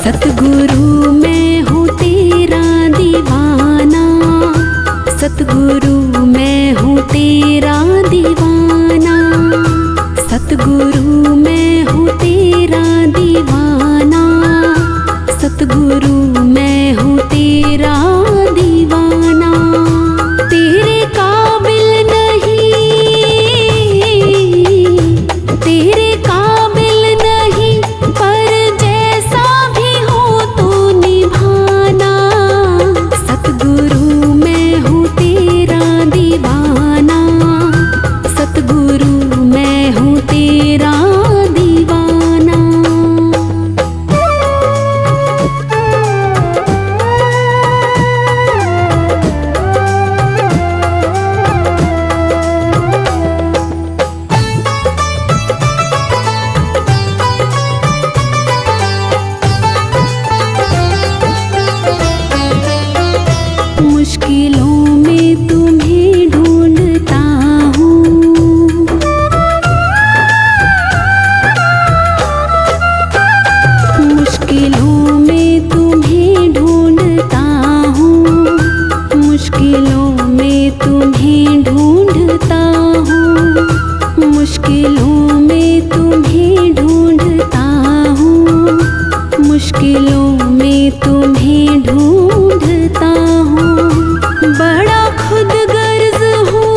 सतगुरु मैं हूँ तेरा दीवाना, सतगुरु मैं हूँ तेरा दीवाना, सतगुरु मैं हूँ तेरा दीवाना, सतगुरु मैं हूँ तेरा दीवाना। तेरे काबिल नहीं, तेरे काबिल नहीं, पर जैसा भी हो तो निभाना। सतगुरु मैं हूँ तेरा दीवाना, सतगुरु मैं हूँ तेरा दीवाना। मुश्किलों में तुम्हें ढूंढता हूँ, मुश्किलों में तुम्हें ढूंढता हूँ, मुश्किलों में तुम्हें ढूंढता हूँ, मुश्किलों में तुम्हें ढूंढता हूँ, मुश्किलों में तुम्हें ढूंढता हूँ। बड़ा खुदगर्ज हूँ,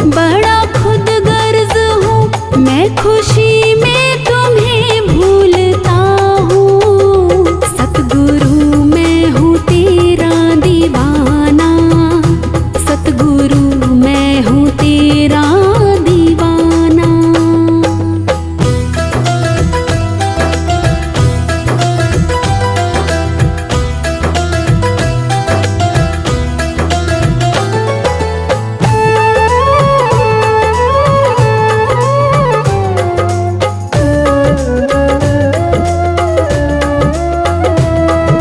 बड़ा खुदगर्ज हूँ, मैं खुशी में तुम्हें भूलता हूँ। सतगुरु मैं हूँ तेरा दीवाना, सतगुरु मैं हूँ तेरा दीवाना।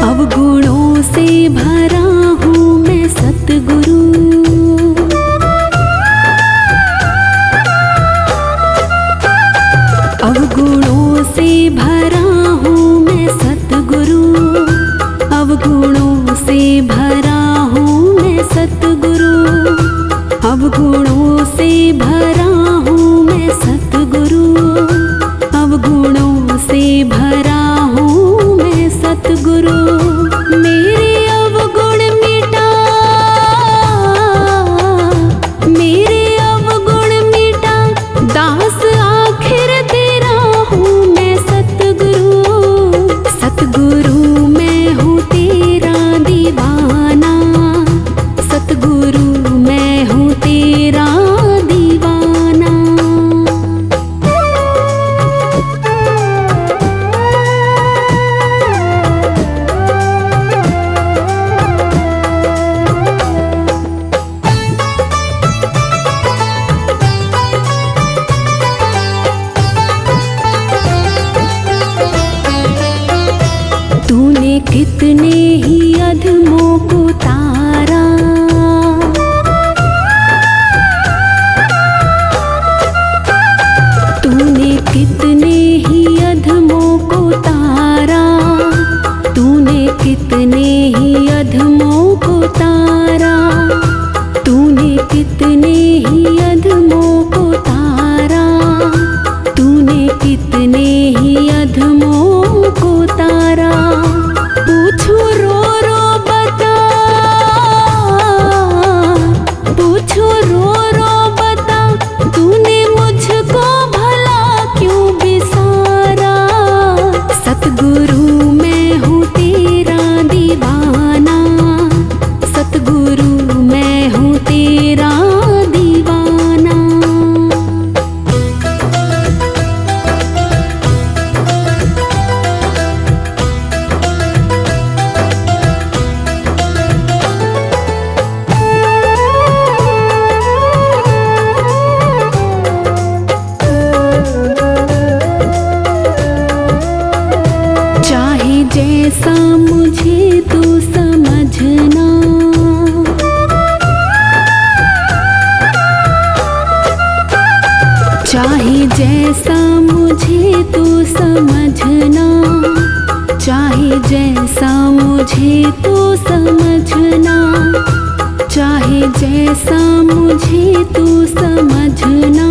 अवगुणों से भरा हूँ मैं सतगुरु, अवगुणों से भरा हूँ मैं सतगुरु, अवगुणों से भरा हूँ मैं सतगुरु, अवगुणों से भरा हूँ मैं सतगुरु, अवगुणों से भरा हूँ मैं सतगुरु। मेरे अवगुण मिटा, मेरे अवगुण मिटा, दास आखिर तेरा हूँ मैं सतगुरु। सतगुरु मैं हूँ तेरा दीवाना, सतगुरु मैं हूँ तेरा दीवाना। तूने कितने ही अधमों को तारा, तूने कितने ही अधमों को तारा, तूने कितने ही अधमों को तारा, तूने कितने ही अधमों को तारा, तूने कितने ही अधमों को तारा। पूछू रो रो बता, पूछू रो रो बता, तूने मुझको भला क्यों बिसारा। सतगुरु मैं हूँ तेरा दीवाना, सतगुरु मैं हूँ तेरा दीवाना। चाहे जैसा मुझे तू समझना, चाहे जैसा मुझे तू समझना, चाहे जैसा मुझे तो समझना, चाहे जैसा मुझे तो समझना,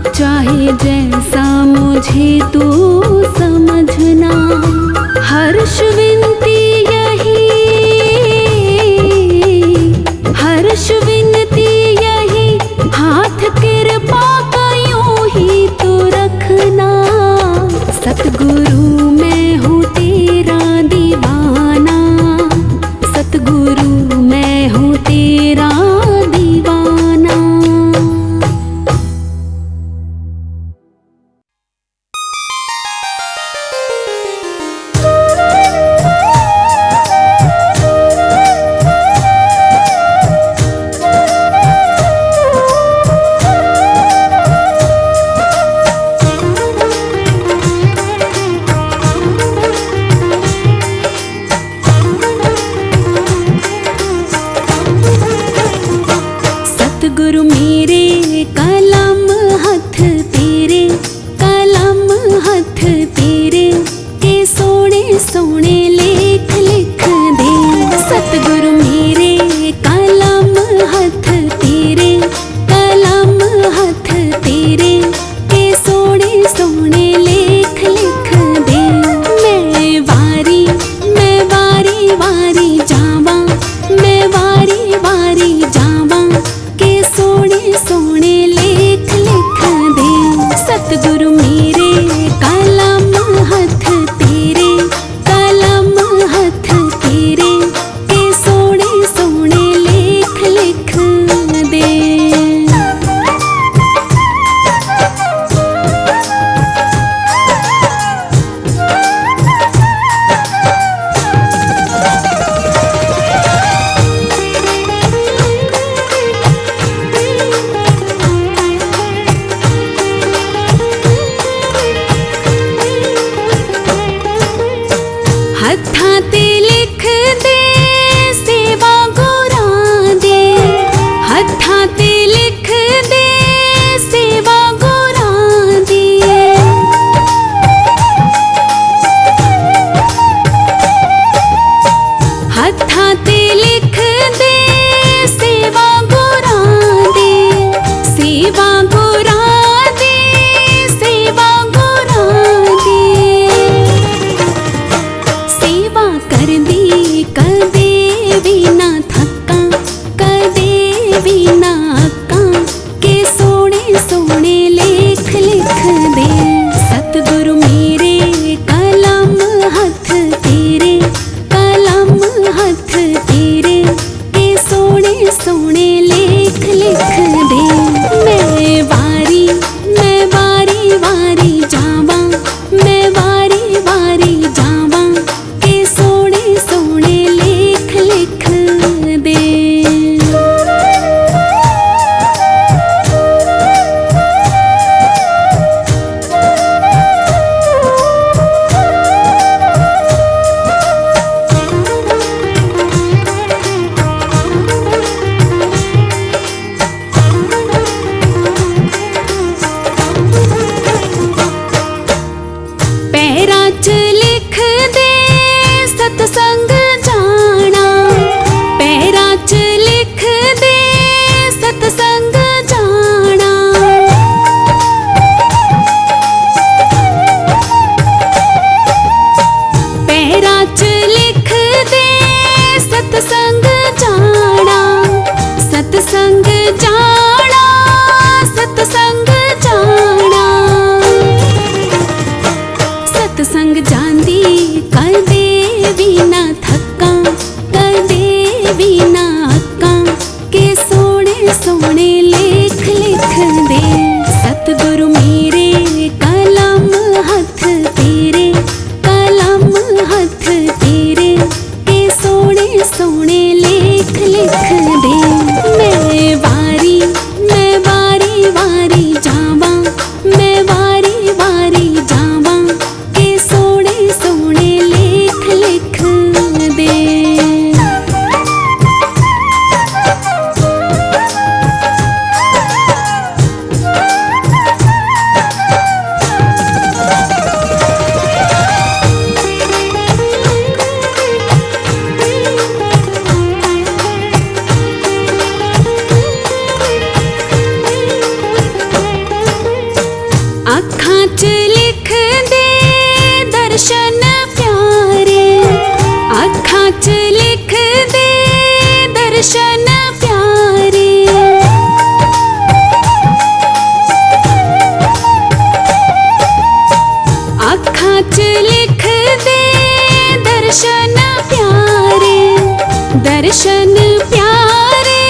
चाहे जैसा मुझे तो समझना। हर्ष विनती यही, हर्ष विनती यही, हाथ कृपा का यूं ही तो रखना। सतगुरु मैं हूँ तेरा दीवाना, सतगुरु मैं हूँ तेरा दीवाना। सतगुरु मेरे कलम हथ तेरे, कलम हथ तेरे, के सोने सोने लेख लिख दे। सतगुरु मेरे कलम हथ तेरे, कलम हथ तेरे, के सोने सोने लेख लिख दे। मैं वारी वारी जावां, मैं वारी वारी जावां, के सोने सोने लेख लिख दे। सतगुरु मेरे कलम हथ तेरे, कलम हथ तेरे, के सोने सोने लेख लिख दे। हत्थां ते लिख दे सेवा गुरां दे, हत्थां ते लिख दे सेवा गुरां दी। हत्थां ते लिख दे सेवा गुरां दे, सेवा गुरां दे, सेवा गुरां दी। सेवा करदी कदे भी ना थक्कां, कदे भी ना अक्कां, के सोने सोने लेख लिख दे। सतगुरु मेरे कलम हथ तेरे, कलम हथ तेरे, के सोने सोने लेख लिख दे। मैं वारी वारी जावां, मैं वारी वारी जावां, के सोने सोने लेख लिख दे। पैरां च लिख दे सतसंग जाना, पैरां च लिख दे सतसंग जाना। पैरां च लिख दे सतसंग जाना, सतसंग जाना, सतसंग जाना। सतसंग जांदी कदे भी ना थक्कां, कदे भी ना अक्कां, के सोने सोने लेख लिख दे। सतगुरु मेरे कलम हथ तेरे, कलम हथ तेरे, के सोने सोने लेख लिख दे। मैं वारी वारी जावां, मैं वारी वारी जावां, के सोने सोने दर्शन प्यारे, अखां च लिख दे दर्शन प्यारे। अखां च लिख दे दर्शन प्यारे, दर्शन प्यारे,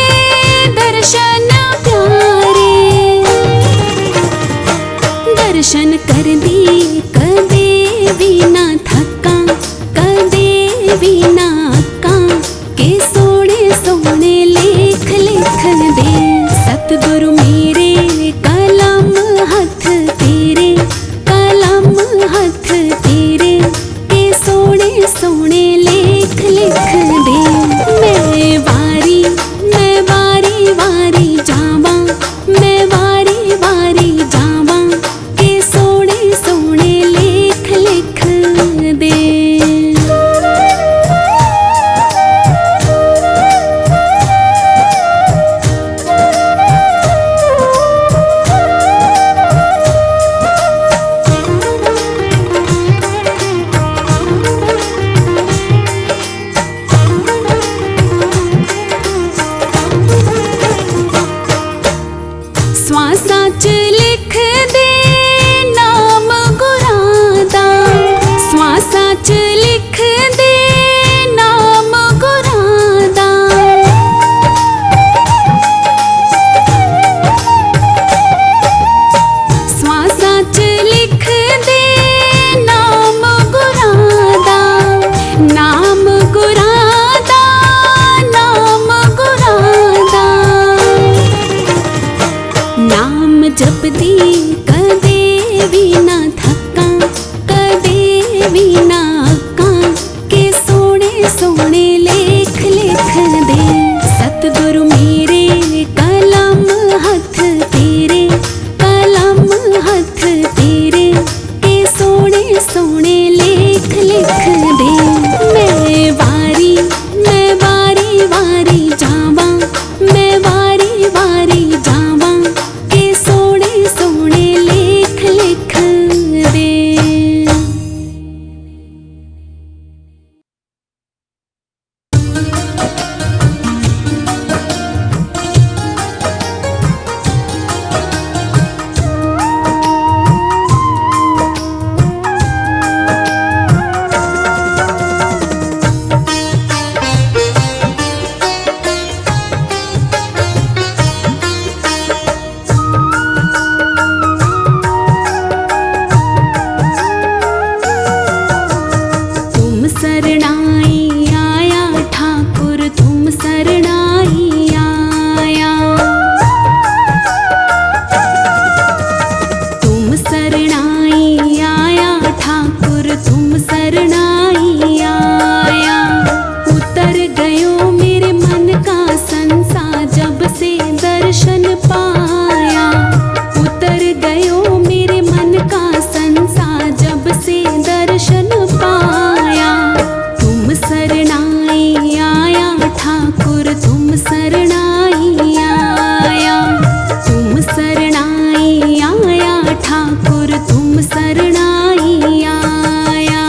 दर्शन प्यारे। दर्शन कर दी कदे भी ना थकां, कदे भी ना अकां, के सोने सोने लेख लिख दे सतगुरु मेरे। कलम हथ तेरे, कलम हथ तेरे, के सोने सोने लेख लिख दे। मैं वारी वारी जावां, मैं वारी वारी जावां, के सोने सोने लेख लिख दे। स्वासां च लिख दे नाम गुरां दा, स्वासां च लिख दे नाम गुरां दा। स्वासां च लिख दे नाम गुरां दा, नाम गुरां दा, नाम गुरां दा। नाम जपदी कदे भी ना थकां, कदे भी ना अकां, के सोने सोने लेख लिख दे सतगुरु मेरे। कलम हथ तेरे, कलम हथ तेरे, के सोने सोने लेख लिख दे। मैं वारी वारी जावां, मैं वारी वारी जावां, के सोने सोने लेख लिख दे। तुम शरणाई आया ठाकुर, तुम शरणाई आया। तुम शरणाई आया ठाकुर, तुम शरणाई आया। उतर गयो मेरे मन का संसार जब से दर्शन पाया। उतर गयो मेरे मन का संसार जब से दर्शन पाया। तुम शरणाई आया ठाकुर, तुम शरणाई आया। तुम शरणाई आया ठाकुर, तुम शरणाई आया।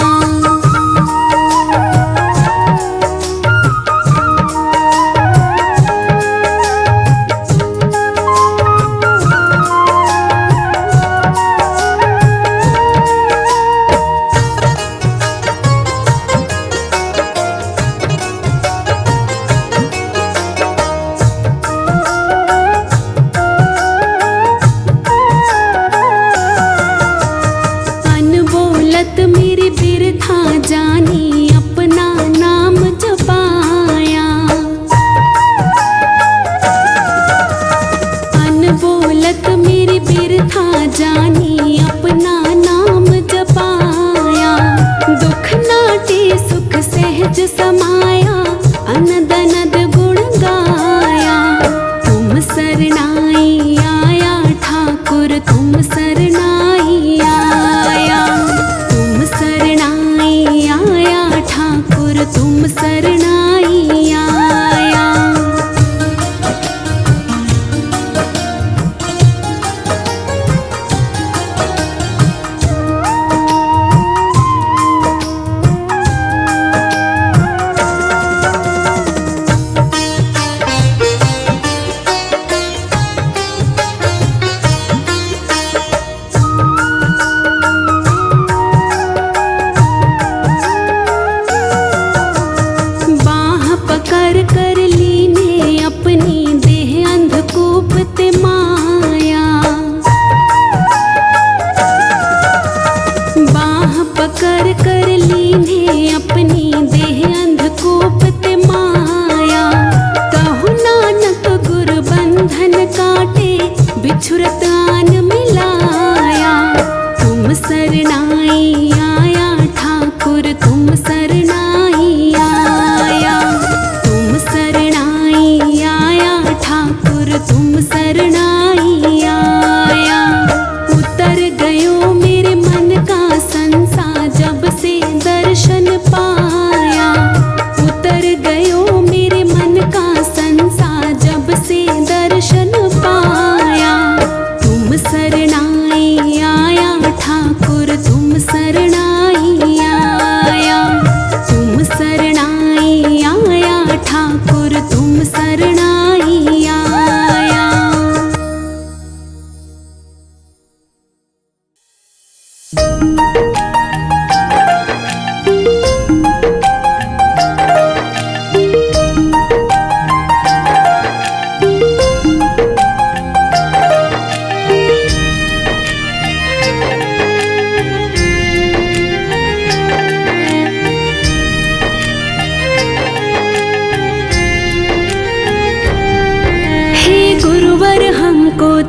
पकड़ कर लीने अपनी देह अंधकूप ते माया। कहु नानक गुरु बंधन काटे बिछुरत आन मिलाया। तुम सरनाई आया ठाकुर तुम सरनाई आया। तुम सरनाई आया ठाकुर तुम सरनाई आया। उतर गयो मेरे मन का संसा जब से दर्शन पाया। उतर गयो मेरे मन का संसा जब से दर्शन पाया। तुम सरनाई आया ठाकुर तुम सरनाई आया। तुम सरनाई आया ठाकुर तुम सरनाई आया।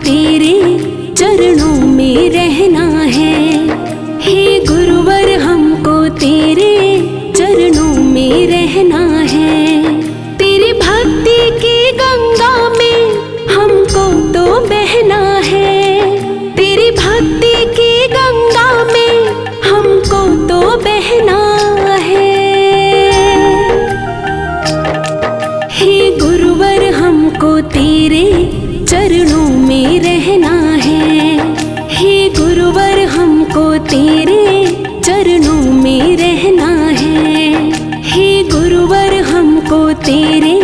तेरे चरणों में रहना है। हे गुरुवर हमको तेरे चरणों में रहना है। तेरी भक्ति की गंगा में हमको तो बहना है। तेरी भक्ति की गंगा में हमको तो बहना है। हे गुरुवर हमको तेरे चरणों में रहना है। हे गुरुवर हमको तेरे चरणों में रहना है। हे गुरुवर हमको तेरे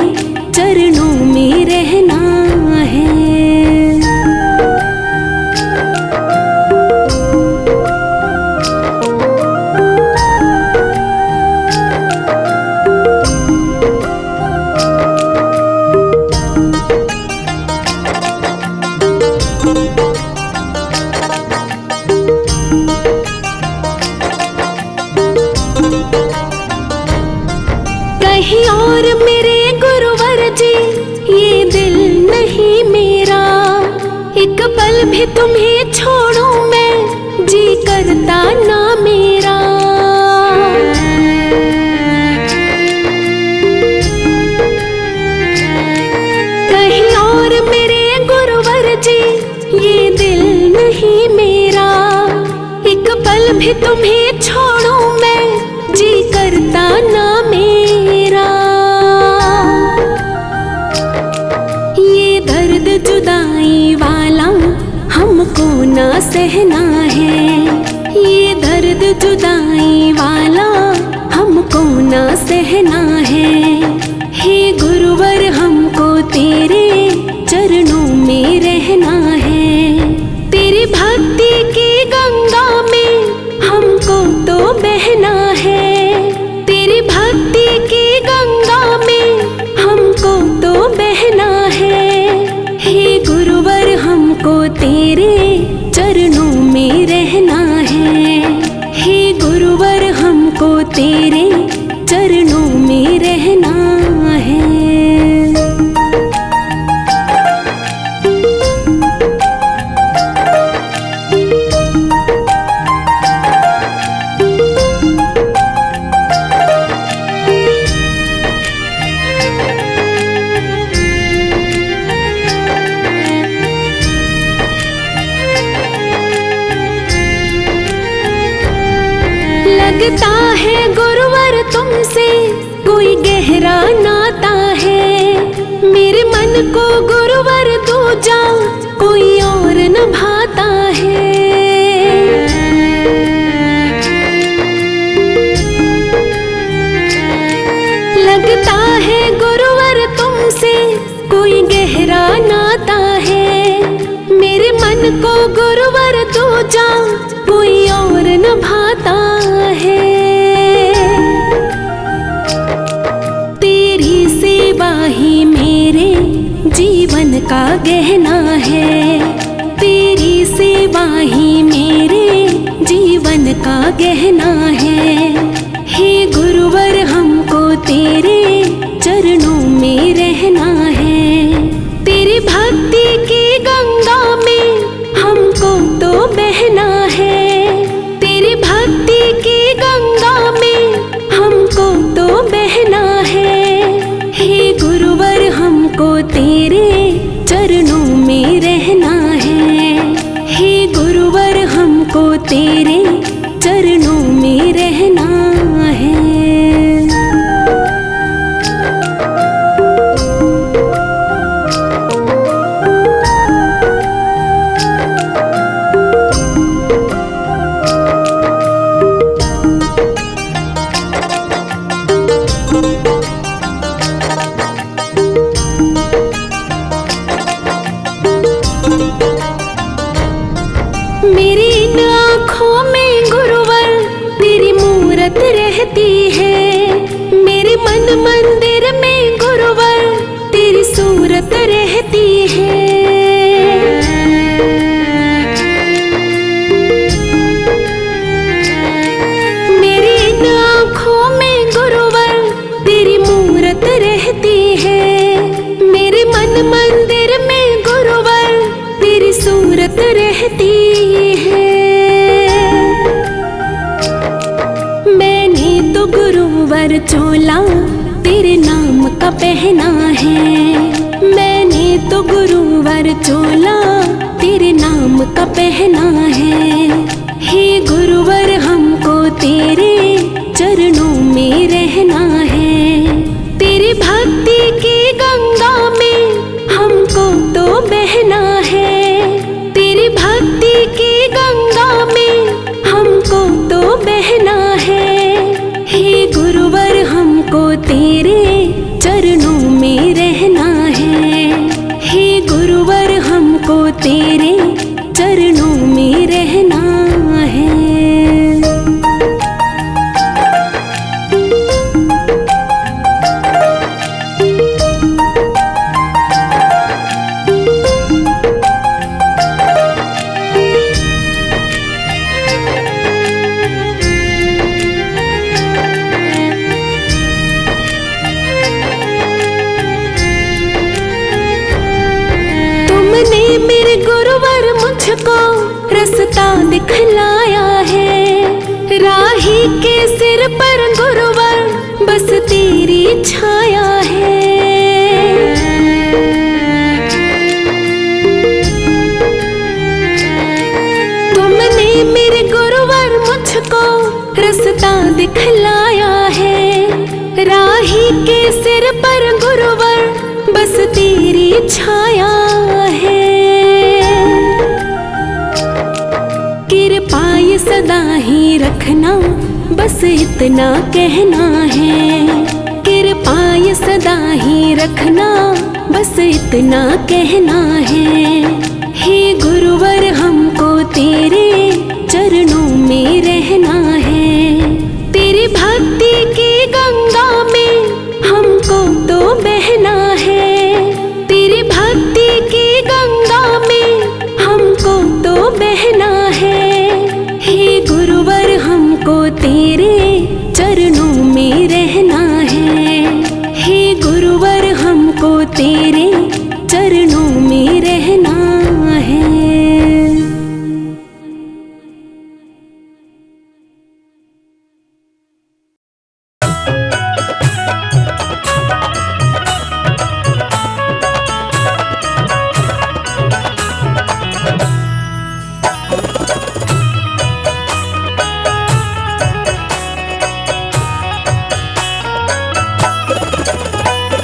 चरणों में रहना है। कहीं और मेरे गुरुवर जी ये दिल नहीं मेरा। एक पल भी तुम्हें छोड़ूं मैं जी करता ना मेरा। कहीं और मेरे गुरुवर जी ये दिल नहीं मेरा। एक पल भी तुम्हें छोड़ूं मैं जी करता ना मेरा। ये दर्द जुदाई वाला हमको ना सहना है। ये दर्द जुदाई वाला हमको ना सहना है। हे गुरुवर हमको तेरे चरणों में रहना है। तेरी भक्ति की गंगा में हमको तो बहना है। तेरी भक्ति की गंगा में हमको तो बहना है। हे गुरुवर हमको तेरे चरणों में रहना है। हे गुरुवर हमको तेरे चरणों में रहना है। लगता है गुरुवर तुमसे कोई गहरा नाता है। मेरे मन को गुरुवर दूजा कोई और न भाता है। लगता है गुरुवर तुमसे कोई गहरा नाता है। मेरे मन को गुरुवर दूजा कोई और न भाता है। तेरी सेवा ही मेरे जीवन का गहना है। तेरी सेवा ही मेरे जीवन का गहना है। हे गुरुवर हमको तेरे चरणों में रहना है। तेरी भक्ति की गंगा में हमको तो बहना है। तेरी भक्ति की गंगा में हमको तो बहना है। हे गुरुवर हमको तेरे चरणों में रहना है। हे गुरुवर हमको तेरे चरणों में रहना है। मेरी इन आँखों में गुरुवर तेरी मूरत रहती है। मेरे मन मंदिर में गुरुवर तेरी सूरत रहती है। मेरी इन आँखों में गुरुवर तेरी मूरत रहती है। मेरे मन मंदिर में गुरुवर तेरी सूरत रहती है। मैंने तो गुरुवर चोला तेरे नाम का पहना है। मैंने तो गुरुवर चोला तेरे नाम का पहना है। हे गुरुवर हमको तेरे चरणों में रहना है। तेरी भक्ति की गंगा में हमको तो बहना है। तेरी भक्ति की गंगा में हमको तो बहना है। हे गुरुवर हमको तेरे चरणों में रहना है। हे गुरुवर हमको तेरे चरणों में रहना है। मेरे गुरुवर मुझको रास्ता दिखलाया है। राही के सिर पर गुरुवर बस तेरी छाया है। तुमने मेरे गुरुवर मुझको रास्ता दिखलाया है। राही के सिर पर गुरुवर बस तेरी छाया है। कृपाएं सदा ही रखना बस इतना कहना है। कृपाएं सदा ही रखना बस इतना कहना है। हे गुरुवर हमको तेरे चरणों में रहना है। तेरी भक्ति की गंगा में हमको तो बहना है। तेरी भक्ति की गंगा में हमको तो बहना है। हे गुरुवर हमको तेरे चरणों में रहना है। हे गुरुवर हमको तेरे चरणों में रहना है।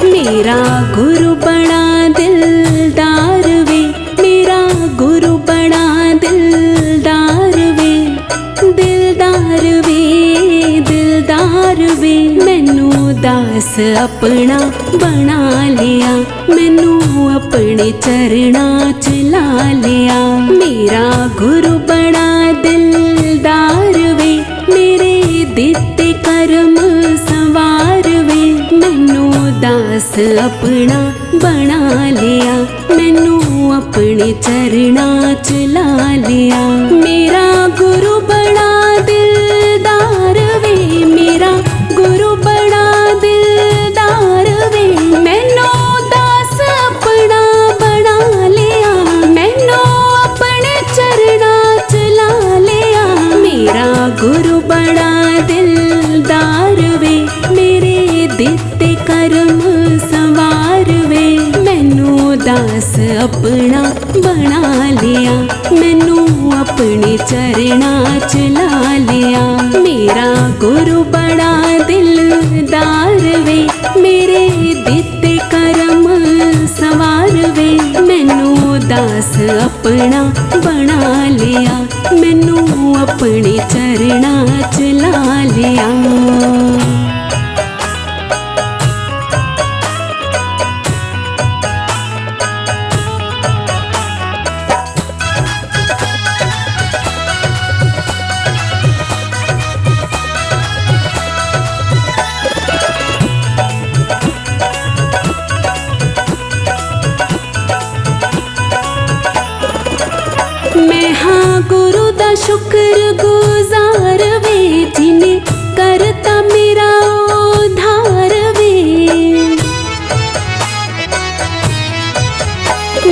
मेरा गुरु बड़ा दिलदार वे। मेरा गुरु बड़ा दिलदार वे। दिलदार वे दिलदार वे। मैनू दास अपना बना लिया। मैनू अपने चरणां च ला लिया। मेरा गुरु बड़ा दिलदार वे। मेरे दिते कर्म संवार वे। मैनू दास अपना बना लिया। मैनू अपने चरणां च ला लिया। मेरा गुरु बड़ा दिलदार वे, मेरा गुरु बड़ा दिलदार वे। मैनू दास अपना बना लिया, मैनू अपने चरणां च ला लिया। मेरा गुरु बड़ा दिलदार वे, मेरे दिते कर्म संवार वे। मैनू दास अपना बना लिया, मैनू अपने चरणां च ला लिया। मेरा गुरु बड़ा दिलदार वे, मेरे दिते कर्म संवार वे। मैनू दास अपना बना लिया, मैनू अपने चरणां च ला लिया। मैं हाँ गुरु दा शुक्र गुजार वे, जिन्हें करता मेरा उद्धार वे।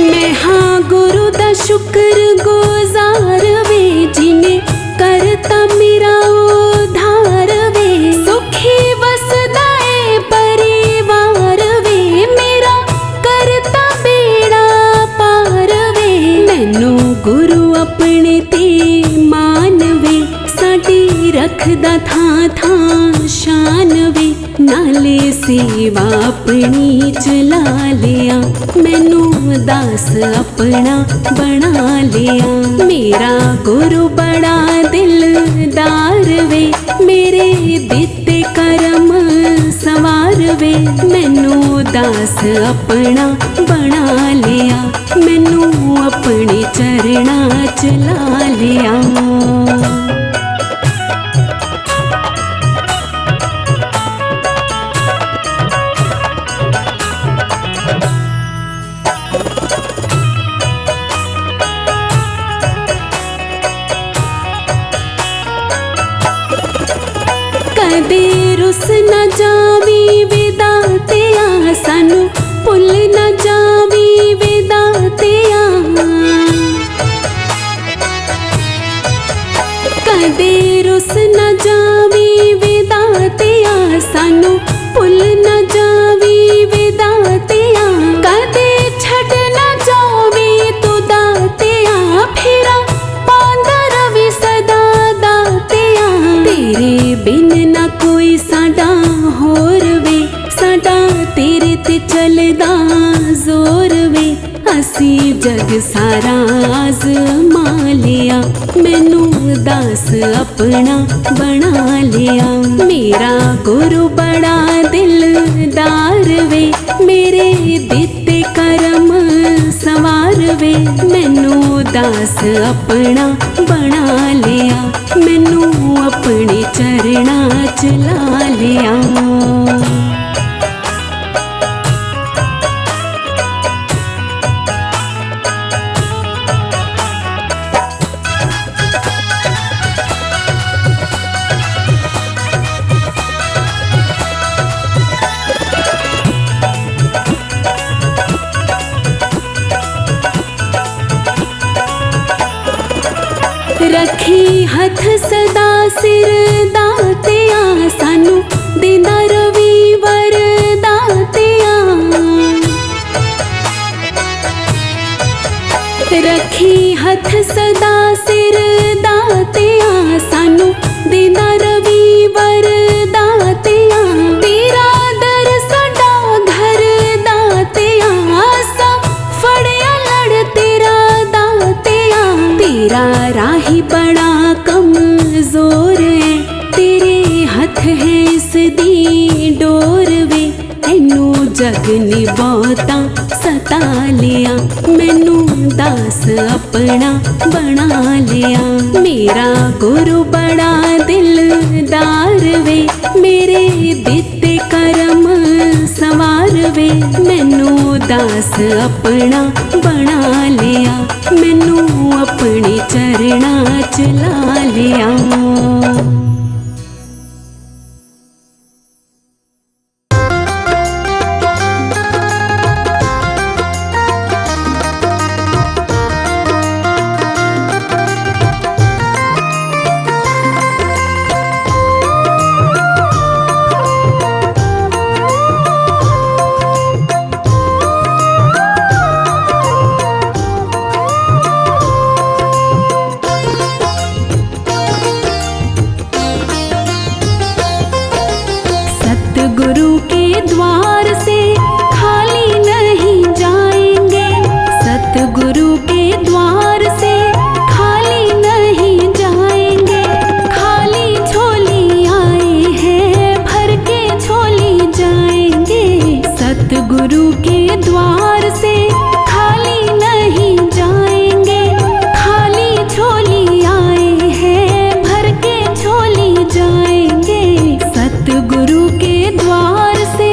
मैं हाँ गुरु दा शुक्र गुजार वे, जिन्हें करता मेरा उद्धार वे। सुखी वसदा है परिवार वे, मेरा करता बेड़ा पार वे। मैनू गुरु अपने ते मान वे, साडी रखदा थां थां शान वे। नाले सेवा अपनी चला लिया, मैनू दास अपना बना लिया। मेरा गुरु बड़ा दिलदार वे, मेरे दिते कर्म संवार वे। मैनू दास अपना बना लिया, मैनू अपने चरणां च ला लिया। कदे रुस न जावी विदातिया, सानू भुल न जावी विदातिया। कदे रुस न जावी विदातिया, सानू भुल न जावी विदातिया। कदे छड़ न जावी तू दातिया, फिरा पांदा रवि सदा दातिया। तेरे बिन ना कोई साडा होर वे, साडा तेरे ते चलदा जोर वे। असी जग सारा आज़मा लिया, मैनू दास अपना बना लिया। मेरा गुरु बड़ा दिलदार वे, मेरे दिते कर्म संवार वे। मैनू दास अपना बना लिया, मैनू अपने चरणां च ला लिया। रखी हथ सदा सिर दातिया, सानू देंदा रविवार दातिया। रखी हथ सदा सिर दातिया, सानू देंदा रविवार दातिया। तेरा दर साडा घर दातिया, सा फड़िया लड़ तेरा दातिया। तेरा राही बड़ा कमजोर है, तेरे हथ है इसदी डोर वे। एनू जग ने बहुता सता लिया, मैनू दास अपना बना लिया। मेरा गुरु बड़ा दिलदार वे, मेरे दिते कर्म संवार वे। मैनू दास अपना बना लिया, मैनू अपने चरणां च ला लिया। सतगुरु के द्वार से खाली नहीं जाएंगे, सतगुरु के द्वार से खाली नहीं जाएंगे। खाली झोली आए हैं, भर के झोली जाएंगे, सतगुरु के द्वार से खाली नहीं जाएंगे। खाली झोली आए हैं, भर के झोली जाएंगे, सतगुरु के द्वार से।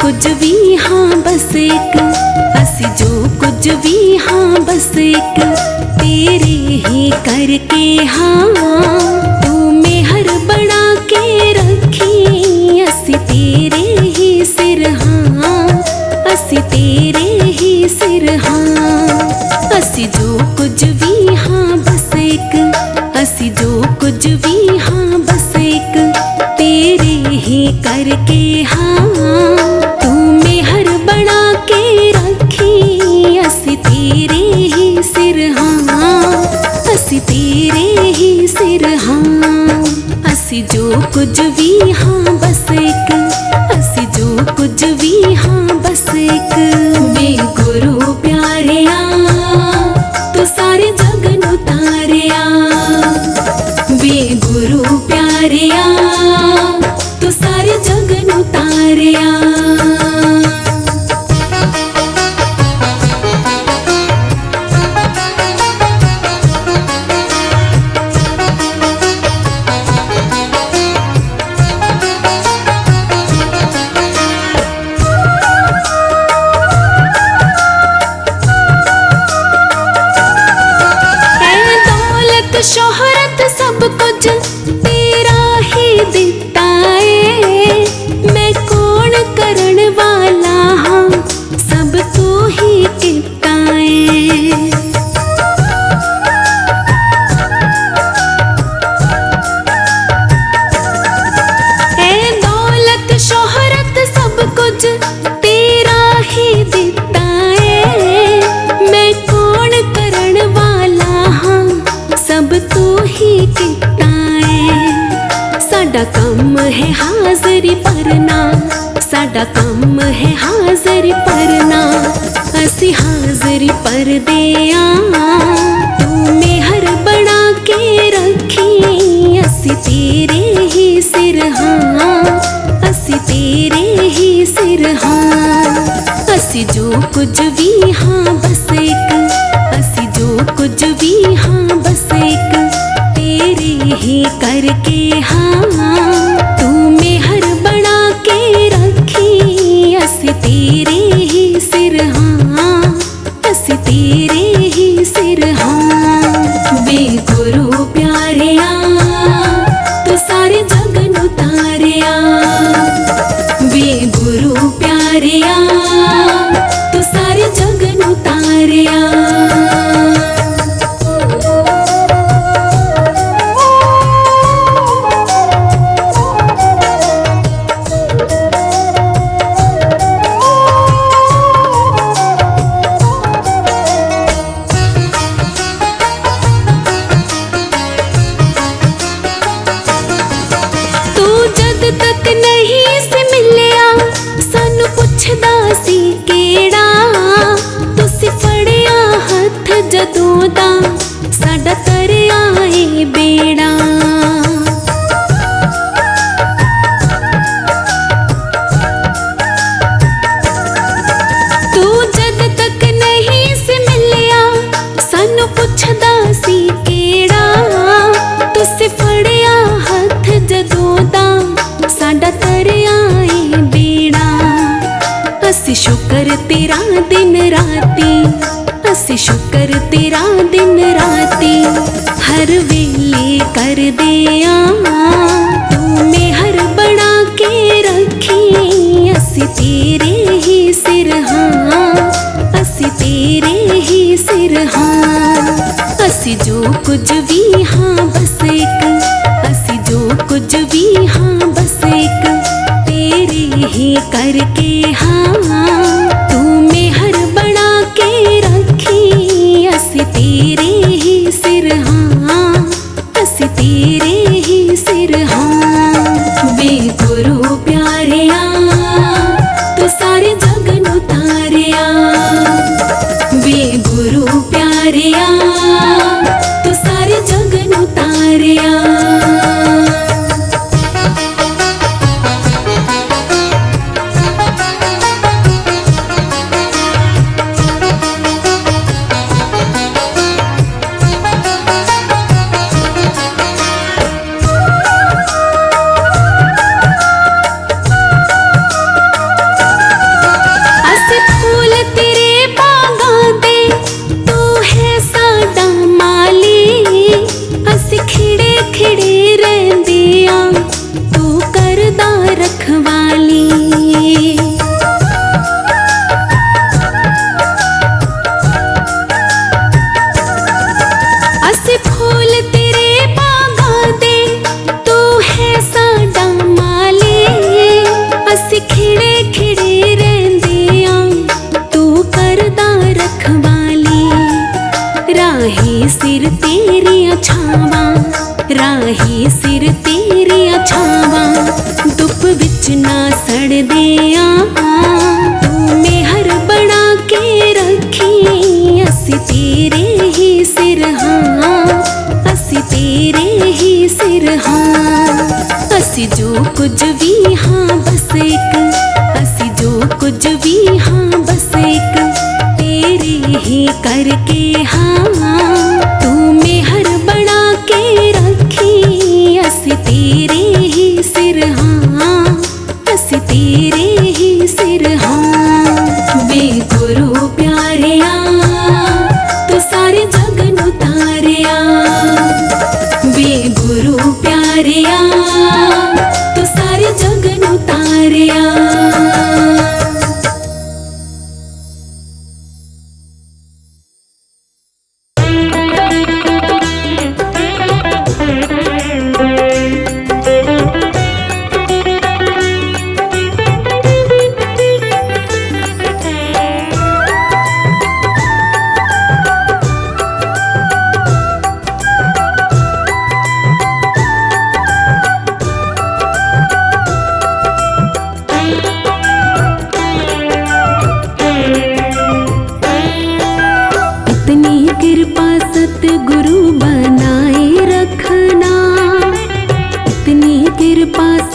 कुछ भी हाँ बस एक, असी जो कुछ भी हाँ बस एक, तेरे ही करके हाँ तू मेहर बना के रखी। असी तेरे ही सिर हाँ, असी तेरे ही सिर हाँ। असी जो कुछ भी हाँ बस एक, असी जो कुछ भी हाँ बस एक, तेरे ही करके हाँ तू मेहर बना के रखी। असी तेरे ही सिर हाँ, असी तेरे ही सिर हाँ। असी जो कुछ भी हाँ बस एक, असी जो कुछ भी हाँ बस एक। वे गुरु प्यारिया तू सारे जग नू तारिया, वे गुरु प्यारिया तू सारे जग नू तारिया। शोहरत सब कुछ तेरा ही दिता है, मैं कौन करण वाला हाँ सब तू ही किता है। दौलत शोहरत सब कुछ तेरा ही दिता है, मैं कौन करण वाला हाँ सब तू ही किता है। साडा काम है हाज़री भरना, साडा काम है हाज़री भरना, असी हाज़री भर दिया तू मेहर बना के रखी। असी तेरे ही सिर हाँ, असी तेरे ही सिर हाँ। असी जो कुछ भी हाँ बस एक, असी जो कुछ भी हाँ बस एक, तेरे ही करके हाँ तू मेहर बना के रखी। असी तेरे ही सिर हाँ, असी तेरे ही सिर हाँ। वे गुरु प्यारिया तू सारे जग नू तारिया, वे गुरु प्यारिया तू सारे जग नू तारिया। तक नहीं से मिलिया सानू पुछदा सी केड़ा, तुसी फड़िया हथ जदों दा साडा तरिया ए बेड़ा। तू जद तक नहीं से मिलिया सानू पुछदा सी केड़ा, तुसी फड़िया हथ जदों दा साडा तरिया ए बेड़ा। असी शुकर तेरा दिन राती, असी शुकर तेरा दिन राती, हर वेले कर दिया तू मेहर बना के रखी। असी तेरे ही सिर हाँ, असी तेरे ही सिर हाँ। असी जो कुछ भी हाँ बस एक, असी जो कुछ भी हाँ बस एक, तेरे ही करके हाँ तू मेहर बना के रखी। असी तेरे ही सिर हाँ, असी तेरे ही सिर हाँ। वे गुरु प्यारिया तू सारे जग नू तारिया, वे गुरु प्यारिया तू सारे जग नू तारिया। कुछ ना सड़ दिया तू मेहर बना के रखी असी तेरे ही सिर हाँ असी तेरे ही सिर हाँ असी जो कुछ भी हाँ बस एक असी जो कुछ भी हाँ बस एक तेरे ही करके हाँ तू मेहर बना के रखी असी तेरे ही सिर हाँ असी तेरे ही सिर हाँ वे गुरु प्यारिया तू सारे जग नू तारिया वे गुरु प्यारिया तू सारे जग नू तारिया।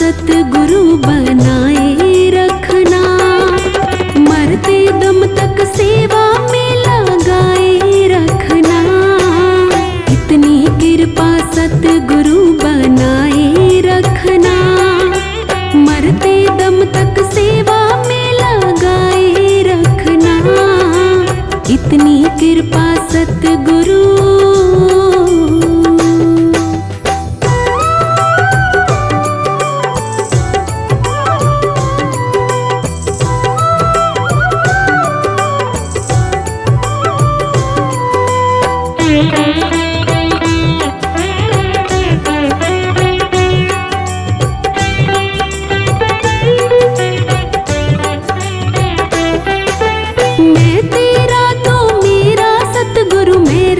सतगुरु बनाए रखना मरते दम तक सेवा में लगाए रखना इतनी कृपा सतगुरु बनाए रखना मरते दम तक सेवा में लगाए रखना इतनी कृपा सतगुरु। मैं तेरा तो मेरा सतगुरु मैं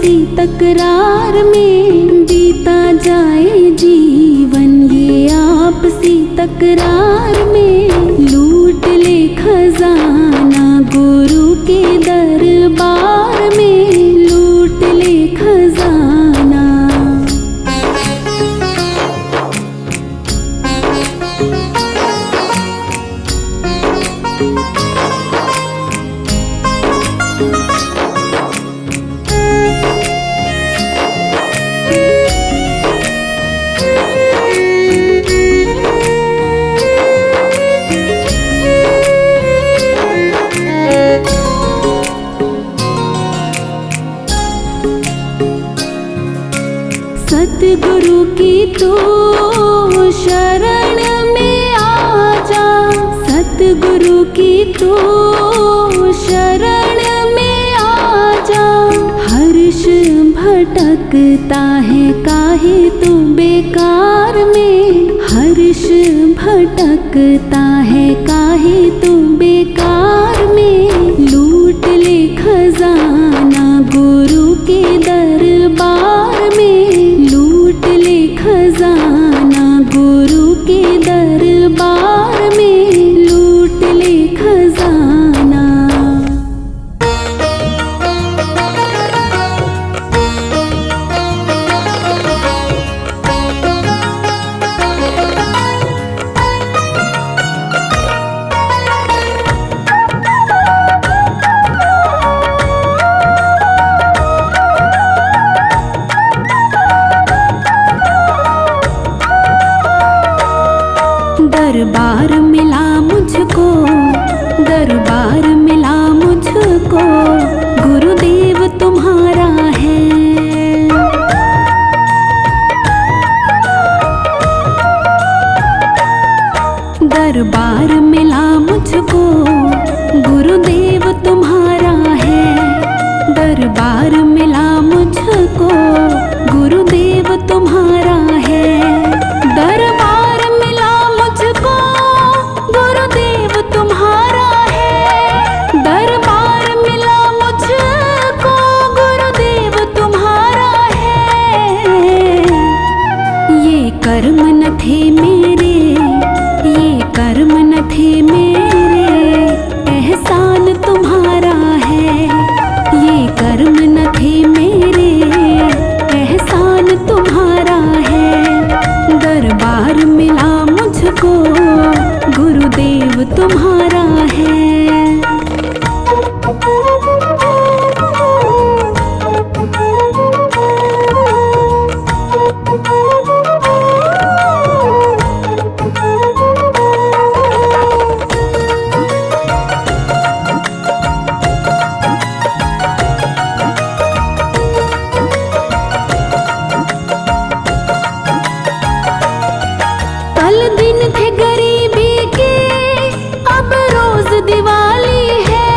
आपसी तकरार में बीता जाए जीवन, ये आपसी तकरार में लूट ले खजाना गुरु के दरबार में, लूट ले खजाना। सतगुरु की तू शरण में आ जा, सतगुरु की तू शरण में आ जा। हर्ष भटकता है काहे तू बेकार में, हर्ष भटकता है काहे तू बेकार में, लूट ले खजाना गुरु के दरबार में, लूट ले खजाना गुरु के दरबार में, लूट ले खजाना। दरबार मिला मुझको, दरबार मिला मुझको, गुरुदेव तुम्हारा है। दरबार मिला मुझको, गुरुदेव तुम्हारा है। दरबार मिला मुझको, गुरुदेव तुम्हारा है। दरबार मिला मुझको, गुरुदेव तुम्हारा है। दरबार मिला मुझको, गुरुदेव तुम्हारा है। ये कर्म न थे मेरे, ये कर्म न थे मेरे, एहसान तुम्हारा है। ये कर्म न थे मेरे, एहसान तुम्हारा है। दरबार मिला मुझको, गुरुदेव तुम्हारा है। कल दिन थे गरीबी के, अब रोज दिवाली है।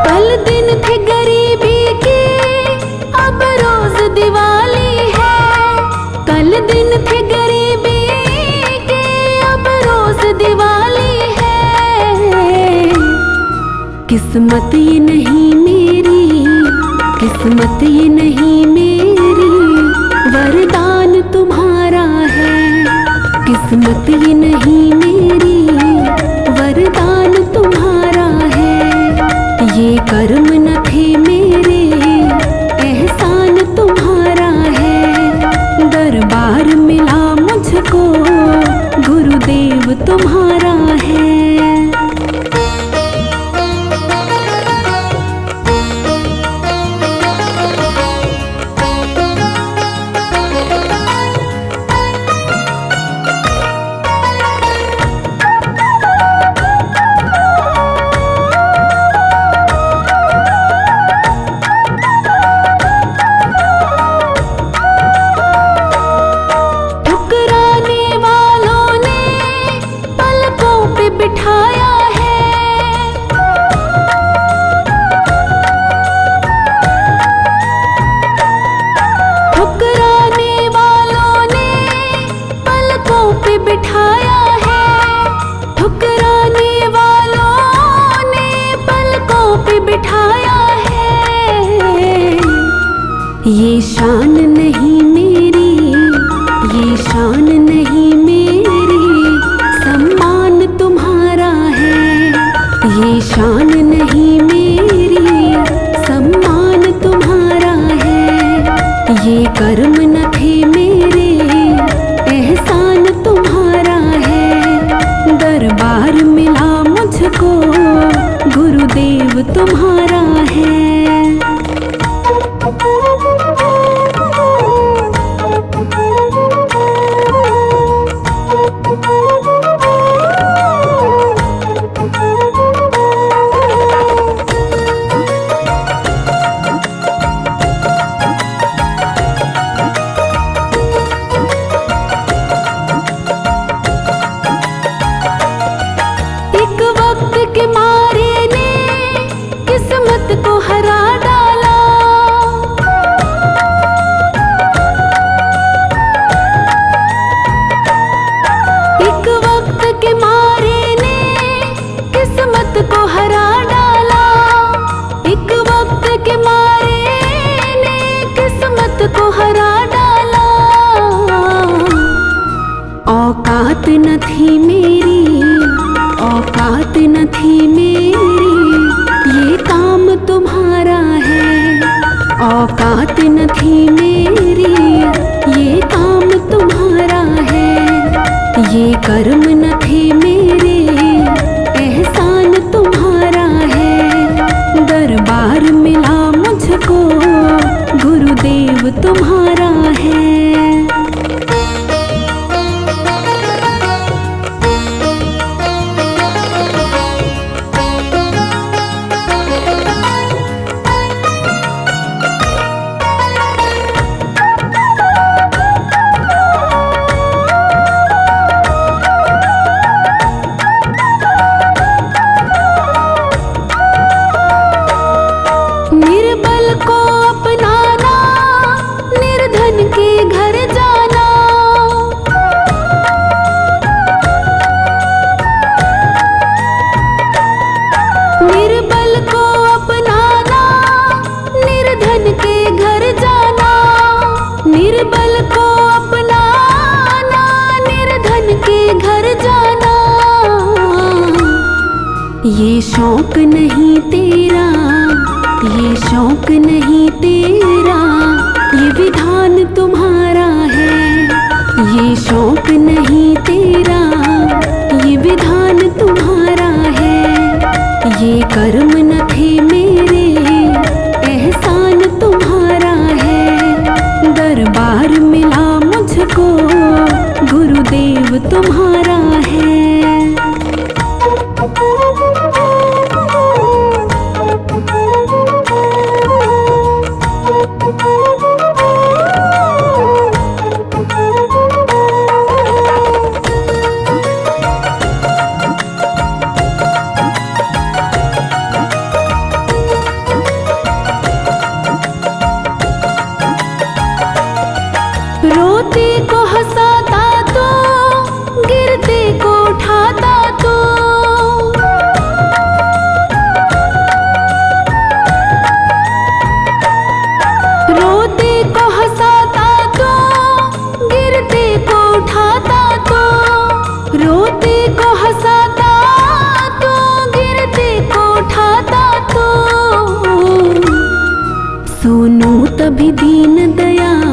कल दिन थे गरीबी के, अब रोज दिवाली है। कल दिन थे गरीबी के, अब रोज दिवाली है। किस्मत ये नहीं मेरी, किस्मत ये नहीं मेरी, वरदान तुम्हारा है। किस्मत ये नहीं मेरी, वरदान तुम्हारा है। ये कर्म न थे मेरे, एहसान तुम्हारा है। दरबार मिला मुझको, गुरुदेव तुम्हारा है। ये शान नहीं मेरी, ये शान नहीं मेरी, सम्मान तुम्हारा है। ये शान नहीं मेरी, सम्मान तुम्हारा है। ये कर्म न थे मेरे, एहसान तुम्हारा है। दरबार मिला मुझको, गुरुदेव तुम्हारा है। एक वक्त के मारे ने किस्मत को हरा डाला। एक वक्त के मारे ने किस्मत को हरा डाला। एक वक्त के मारे ने किस्मत को हरा डाला। औकात न थी मेरी, औकात न थी मेरी, ये काम तुम्हारा है। औकात न थी मेरी, ये काम तुम्हारा है। ये कर्म न थे मेरे, एहसान तुम्हारा है। दरबार मिला मुझको, गुरुदेव तुम्हारा है। निर्बल को अपनाना, निर्धन के घर जाना। निर्बल को अपनाना, निर्धन के घर जाना। निर्बल को अपनाना, निर्धन के घर जाना। ये शौक नहीं तेरा, ये शौक नहीं तेरा, ये विधान तुम्हारा है। ये शौक नहीं तेरा, ये विधान तुम्हारा है। ये कर्म न थे मेरे, एहसान तुम्हारा है। दरबार मिला मुझको, गुरुदेव तुम्हारा है। रोते को हंसाता तो, गिरते को उठाता तो। रोते को हंसाता तो, गिरते को उठाता तो। रोते को हंसाता तो, गिरते को उठाता तो। सुनो तभी दीन दयाल,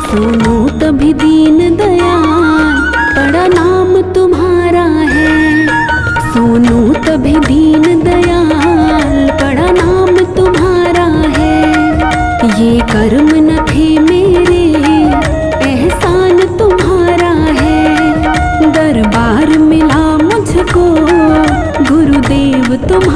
सुनो तभी दीन दयाल, बड़ा नाम तुम्हारा है। सुनो तभी दीन दयाल, बड़ा नाम तुम्हारा है। ये कर्म न थे मेरे, एहसान तुम्हारा है। दरबार मिला मुझको, गुरुदेव तुम्हारा